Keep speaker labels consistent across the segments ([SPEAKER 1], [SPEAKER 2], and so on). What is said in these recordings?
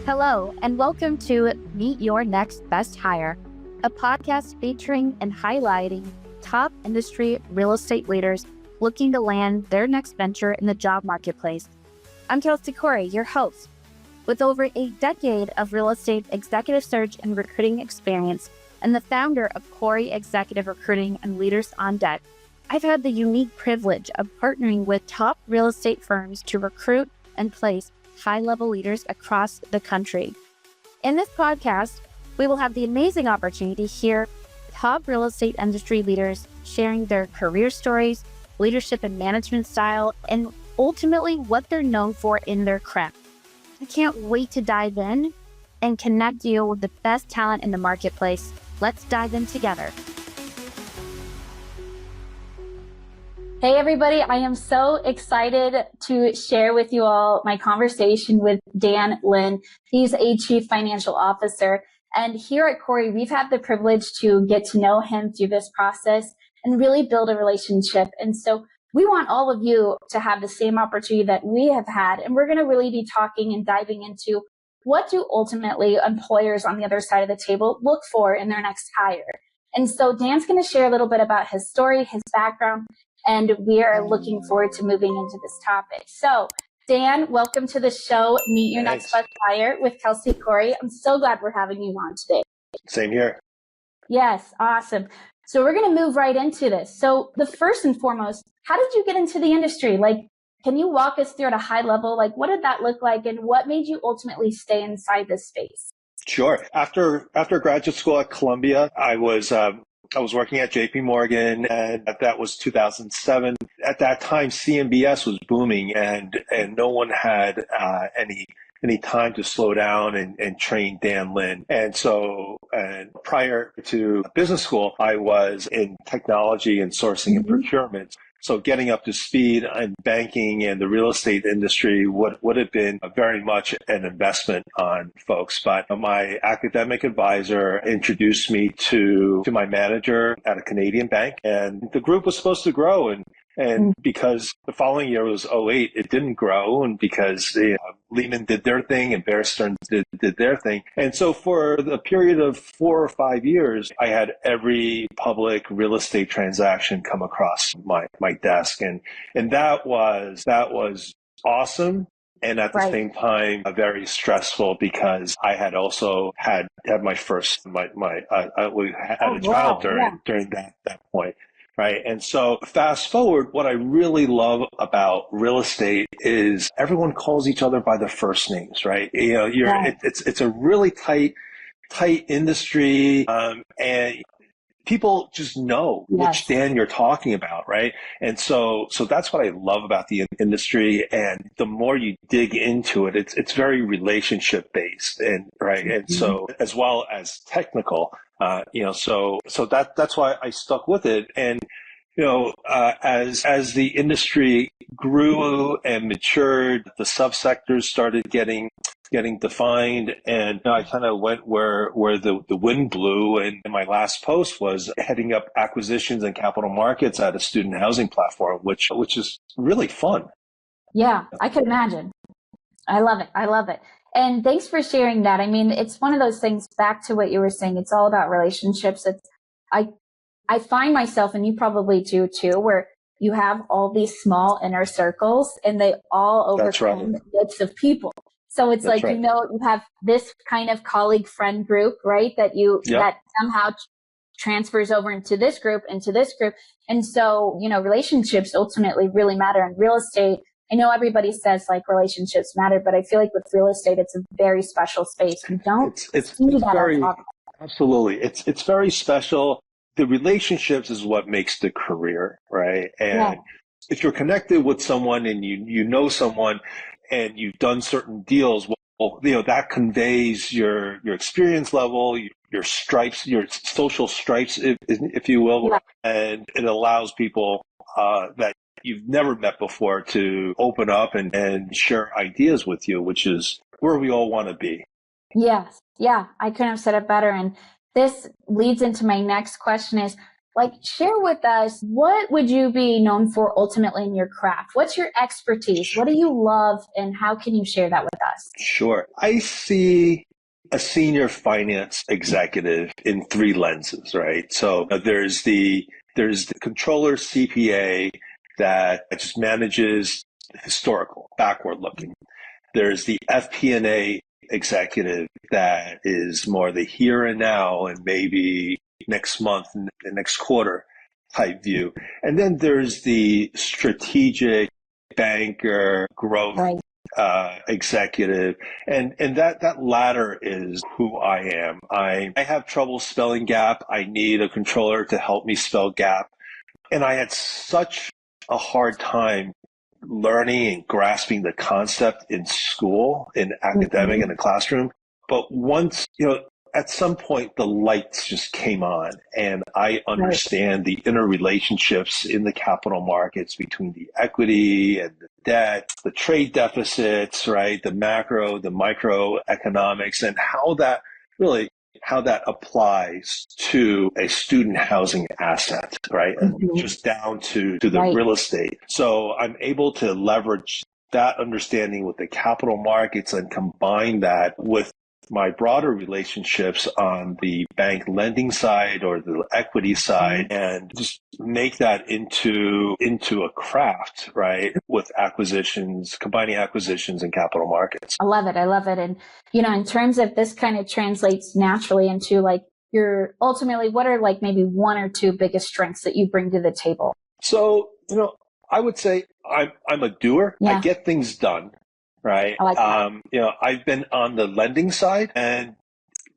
[SPEAKER 1] Hello, and welcome to Meet Your Next Best Hire, a podcast featuring and highlighting top industry real estate leaders looking to land their next venture in the job marketplace. I'm Kelsey Corey, your host. With over a decade of real estate executive search and recruiting experience, and the founder of Corey Executive Recruiting and Leaders on Deck, I've had the unique privilege of partnering with top real estate firms to recruit and place high-level leaders across the country. In this podcast, we will have the amazing opportunity to hear top real estate industry leaders sharing their career stories, leadership and management style, and ultimately what they're known for in their craft. I can't wait to dive in and connect you with the best talent in the marketplace. Let's dive in together. Hey everybody, I am so excited to share with you all my conversation with Dan Lin. He's a Chief Financial Officer. And here at Corey, we've had the privilege to get to know him through this process and really build a relationship. And so we want all of you to have the same opportunity that we have had. And we're going to really be talking and diving into what do ultimately employers on the other side of the table look for in their next hire. And so Dan's going to share a little bit about his story, his background, and we are looking forward to moving into this topic. So, Dan, welcome to the show, Meet Your Next Best Hire with Kelsey Corey. I'm so glad we're having you on today.
[SPEAKER 2] Same here.
[SPEAKER 1] Yes, awesome. So we're going to move right into this. So the first and foremost, how did you get into the industry? Can you walk us through at a high level? What did that look like, and what made you ultimately stay inside this space?
[SPEAKER 2] Sure. After graduate school at Columbia, I was working at JP Morgan, and that was 2007. At that time, CMBS was booming, and no one had any time to slow down and train Dan Lin. And so, prior to business school, I was in technology and sourcing and procurement. So getting up to speed in banking and the real estate industry would have been very much an investment on folks. But my academic advisor introduced me to my manager at a Canadian bank, and the group was supposed to grow. And because the following year was '08, it didn't grow, and because Lehman did their thing and Bear Stearns did their thing. And so for the period of 4 or 5 years, I had every public real estate transaction come across my desk. And that was awesome. And at the same time, very stressful, because I had also had my first, we had a child during that point. Right. And so fast forward, what I really love about real estate is everyone calls each other by their first names, right? It's a really tight industry, and people just know which Dan you're talking about, right? And so that's what I love about the industry. And the more you dig into it, it's very relationship based, and and so as well as technical. So that's why I stuck with it. And, as the industry grew and matured, the subsectors started getting defined, and I kind of went where the wind blew. And my last post was heading up acquisitions and capital markets at a student housing platform, which is really fun.
[SPEAKER 1] Yeah, I could imagine. I love it. And thanks for sharing that. I mean, it's one of those things, back to what you were saying, it's all about relationships. I find myself, and you probably do too, where you have all these small inner circles and they all overcome bits of people. So it's you have this kind of colleague friend group, right? That that somehow transfers over into this group. And so, relationships ultimately really matter in real estate. I know everybody says relationships matter, but I feel like with real estate, it's a very special space. You don't see that very often.
[SPEAKER 2] Absolutely. It's very special. The relationships is what makes the career, right? And if you're connected with someone and you know someone and you've done certain deals, well, that conveys your experience level, your stripes, your social stripes, if you will, and it allows people that you've never met before to open up and share ideas with you, which is where we all want to be.
[SPEAKER 1] Yes. Yeah. I couldn't have said it better. And this leads into my next question is,
[SPEAKER 3] Like, share with us, what would you be known for ultimately in your craft? What's your expertise? What do you love, and how can you share that with us?
[SPEAKER 2] Sure. I see a senior finance executive in three lenses, right? So there's the controller CPA that just manages historical, backward looking. There's the FP&A executive that is more the here and now and maybe next month and the next quarter type view. And then there's the strategic banker growth
[SPEAKER 3] Right.
[SPEAKER 2] executive, and that latter is who I am. I have trouble spelling gap. I need a controller to help me spell gap, and I had such a hard time learning and grasping the concept in school, in academic, in the classroom. But once, at some point the lights just came on and I understand the interrelationships in the capital markets between the equity and the debt, the trade deficits, right? The macro, the microeconomics, and how that applies to a student housing asset, right? And just down to the real estate. So I'm able to leverage that understanding with the capital markets and combine that with my broader relationships on the bank lending side or the equity side, and just make that into a craft, right? With acquisitions, combining acquisitions and capital markets.
[SPEAKER 3] I love it. I love it. And, in terms of this kind of translates naturally into like your ultimately, what are like maybe one or two biggest strengths that you bring to the table?
[SPEAKER 2] So, I would say I'm a doer.
[SPEAKER 3] Yeah.
[SPEAKER 2] I get things done. Right.
[SPEAKER 3] I like that.
[SPEAKER 2] I've been on the lending side, and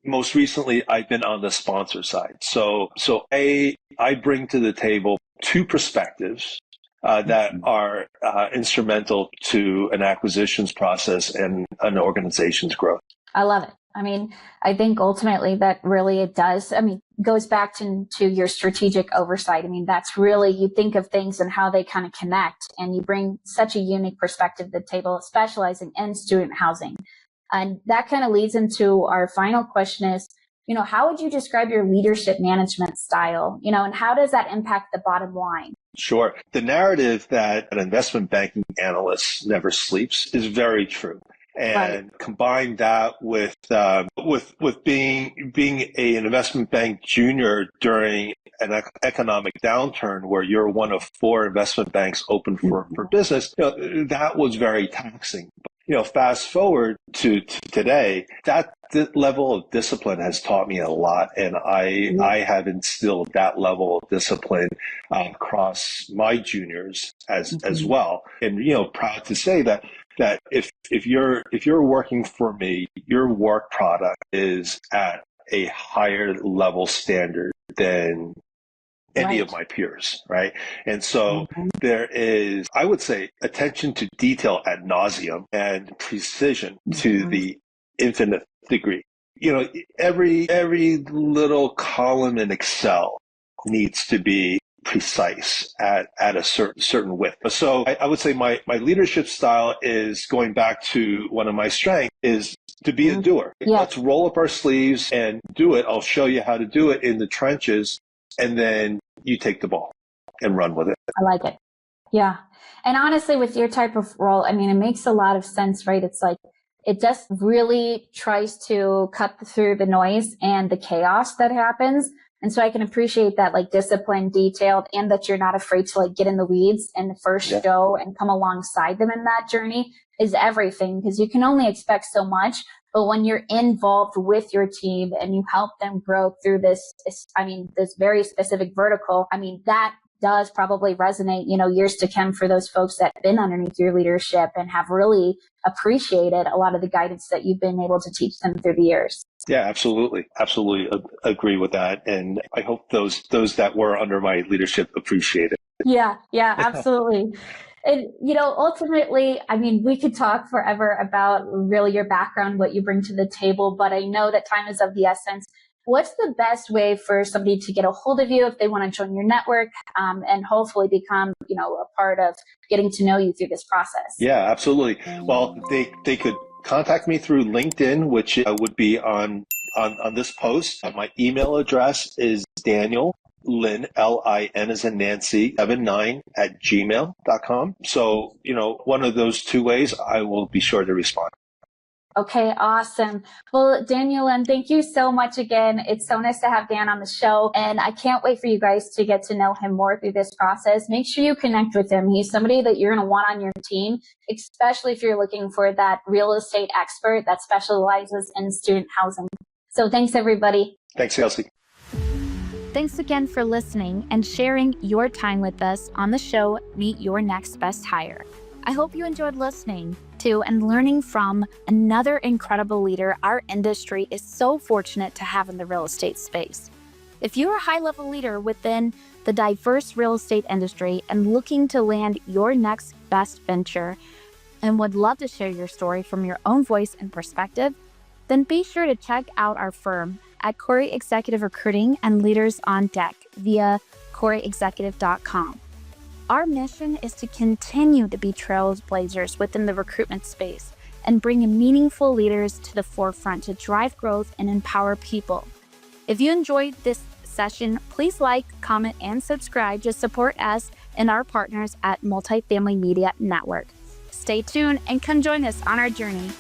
[SPEAKER 2] most recently I've been on the sponsor side. So I bring to the table two perspectives that are instrumental to an acquisitions process and an organization's growth.
[SPEAKER 3] I love it. I mean, I think ultimately that really it does. I mean, goes back to your strategic oversight. I mean, that's really, you think of things and how they kind of connect, and you bring such a unique perspective to the table, specializing in student housing. And that kind of leads into our final question is, how would you describe your leadership management style, and how does that impact the bottom line?
[SPEAKER 2] Sure. The narrative that an investment banking analyst never sleeps is very true. And combine that with being an investment bank junior during an economic downturn where you're one of four investment banks open for business, that was very taxing. Fast forward to today, that level of discipline has taught me a lot, and I have instilled that level of discipline across my juniors as well. And proud to say that if you're working for me, your work product is at a higher level standard than any of my peers, right? And so there is, I would say, attention to detail ad nauseum and precision to the infinite degree. Every little column in Excel needs to be precise at a certain width. So I would say my leadership style is, going back to one of my strengths, is to be a doer. Yeah. Let's roll up our sleeves and do it. I'll show you how to do it in the trenches, and then you take the ball and run with it.
[SPEAKER 3] I like it. Yeah. And honestly, with your type of role, I mean, it makes a lot of sense, right? It's like, it just really tries to cut through the noise and the chaos that happens. And so I can appreciate that, like, discipline, detailed, and that you're not afraid to like get in the weeds in the first show and come alongside them in that journey is everything, because you can only expect so much. But when you're involved with your team and you help them grow through this very specific vertical, that does probably resonate, years to come for those folks that have been underneath your leadership and have really appreciated a lot of the guidance that you've been able to teach them through the years.
[SPEAKER 2] Yeah, absolutely. Absolutely agree with that. And I hope those that were under my leadership appreciate it.
[SPEAKER 3] Yeah, absolutely. And, ultimately, we could talk forever about really your background, what you bring to the table, but I know that time is of the essence. What's the best way for somebody to get a hold of you if they want to join your network and hopefully become, a part of getting to know you through this process?
[SPEAKER 2] Yeah, absolutely. Well, they could contact me through LinkedIn, which would be on this post. My email address is Daniel Lynn, Lin as in Nancy, 79@gmail.com. So, one of those two ways, I will be sure to respond.
[SPEAKER 3] Okay, awesome. Well, Daniel, and thank you so much again. It's so nice to have Dan on the show, and I can't wait for you guys to get to know him more through this process. Make sure you connect with him. He's somebody that you're going to want on your team, especially if you're looking for that real estate expert that specializes in student housing. So thanks, everybody.
[SPEAKER 2] Thanks, Kelsey.
[SPEAKER 1] Thanks again for listening and sharing your time with us on the show, Meet Your Next Best Hire. I hope you enjoyed listening to and learning from another incredible leader our industry is so fortunate to have in the real estate space. If you're a high-level leader within the diverse real estate industry and looking to land your next best venture and would love to share your story from your own voice and perspective, then be sure to check out our firm at Corey Executive Recruiting and Leaders on Deck via CoreyExecutive.com. Our mission is to continue to be trailblazers within the recruitment space and bring meaningful leaders to the forefront to drive growth and empower people. If you enjoyed this session, please like, comment, and subscribe to support us and our partners at Multifamily Media Network. Stay tuned and come join us on our journey